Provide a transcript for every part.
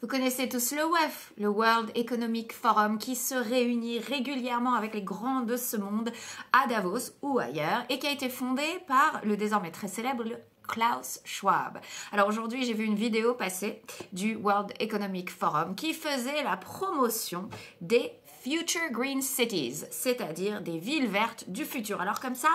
Vous connaissez tous le WEF, le World Economic Forum, qui se réunit régulièrement avec les grands de ce monde à Davos ou ailleurs et qui a été fondé par le désormais très célèbre Klaus Schwab. Alors aujourd'hui, j'ai vu une vidéo passer du World Economic Forum qui faisait la promotion des Future Green Cities, c'est-à-dire des villes vertes du futur. Alors comme ça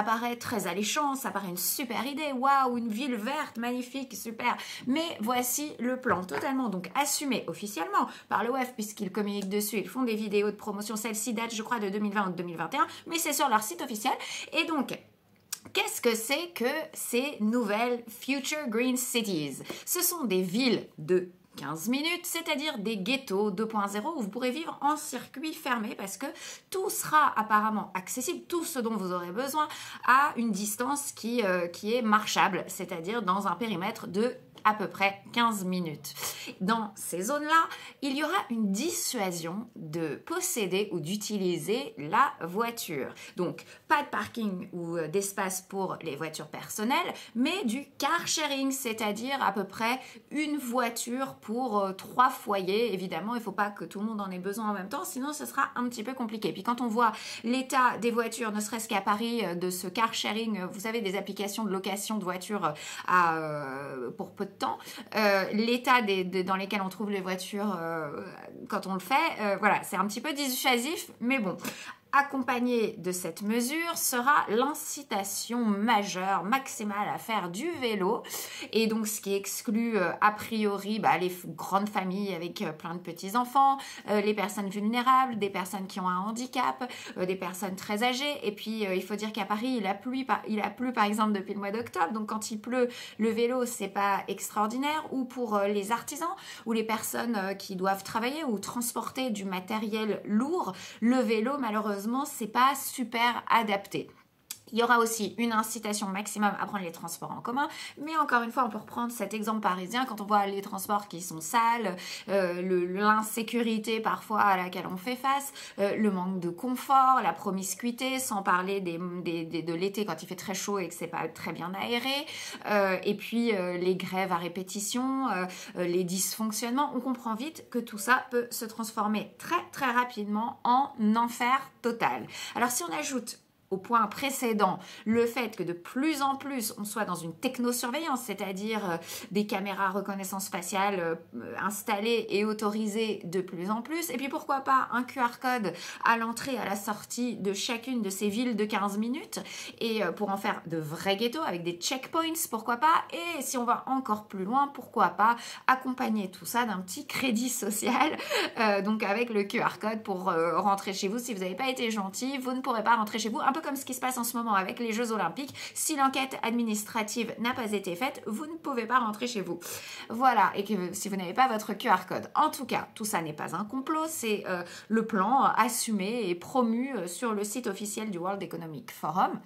paraît très alléchant, ça paraît une super idée, waouh, une ville verte, magnifique, super. Mais voici le plan totalement donc assumé officiellement par le WEF puisqu'ils communiquent dessus, ils font des vidéos de promotion, celle-ci date je crois de 2020 ou de 2021, mais c'est sur leur site officiel. Et donc, qu'est-ce que c'est que ces nouvelles Future Green Cities? Ce sont des villes de 15 minutes, c'est-à-dire des ghettos 2.0 où vous pourrez vivre en circuit fermé parce que tout sera apparemment accessible, tout ce dont vous aurez besoin à une distance qui est marchable, c'est-à-dire dans un périmètre de à peu près 15 minutes. Dans ces zones-là, il y aura une dissuasion de posséder ou d'utiliser la voiture. Donc, pas de parking ou d'espace pour les voitures personnelles, mais du car sharing, c'est-à-dire à peu près une voiture pour 3 foyers. Évidemment, il ne faut pas que tout le monde en ait besoin en même temps, sinon ce sera un petit peu compliqué. Puis quand on voit l'état des voitures, ne serait-ce qu'à Paris, de ce car sharing, vous savez, des applications de location de voitures pour peu de temps, l'état dans lesquels on trouve les voitures quand on le fait, voilà, c'est un petit peu dissuasif, mais bon. Accompagné de cette mesure sera l'incitation majeure, maximale à faire du vélo. Et donc, ce qui exclut a priori les grandes familles avec plein de petits-enfants, les personnes vulnérables, des personnes qui ont un handicap, des personnes très âgées. Et puis, il faut dire qu'à Paris, il a plu par exemple depuis le mois d'octobre. Donc, quand il pleut, le vélo, c'est pas extraordinaire. Ou pour les artisans ou les personnes qui doivent travailler ou transporter du matériel lourd, le vélo, malheureusement, c'est pas super adapté. Il y aura aussi une incitation maximum à prendre les transports en commun, mais encore une fois, on peut reprendre cet exemple parisien quand on voit les transports qui sont sales, l'insécurité parfois à laquelle on fait face, le manque de confort, la promiscuité, sans parler de l'été quand il fait très chaud et que c'est pas très bien aéré, et puis les grèves à répétition, les dysfonctionnements. On comprend vite que tout ça peut se transformer très très rapidement en enfer total. Alors si on ajoute au point précédent, le fait que de plus en plus on soit dans une technosurveillance, c'est-à-dire des caméras reconnaissance faciale installées et autorisées de plus en plus, et puis pourquoi pas un QR code à l'entrée, à la sortie de chacune de ces villes de 15 minutes, et pour en faire de vrais ghettos avec des checkpoints, pourquoi pas, et si on va encore plus loin, pourquoi pas accompagner tout ça d'un petit crédit social, donc avec le QR code pour rentrer chez vous. Si vous n'avez pas été gentil, vous ne pourrez pas rentrer chez vous, un peu comme ce qui se passe en ce moment avec les Jeux Olympiques. Si l'enquête administrative n'a pas été faite, vous ne pouvez pas rentrer chez vous. Voilà, et que si vous n'avez pas votre QR code. En tout cas, tout ça n'est pas un complot, c'est le plan assumé et promu sur le site officiel du World Economic Forum.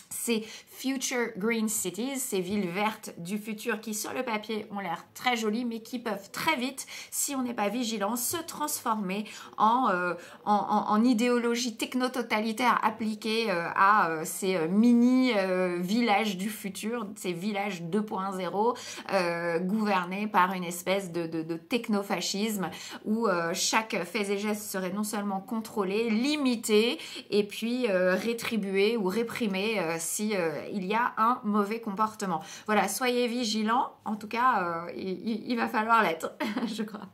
Ces Future Green Cities, ces villes vertes du futur qui sur le papier ont l'air très jolies mais qui peuvent très vite, si on n'est pas vigilant, se transformer en idéologie techno-totalitaire appliquée à ces mini-villages du futur, ces villages 2.0 gouvernés par une espèce de techno-fascisme où chaque fait et geste serait non seulement contrôlé, limité et puis rétribué ou réprimé si il y a un mauvais comportement. Voilà, soyez vigilants. En tout cas, il va falloir l'être, je crois.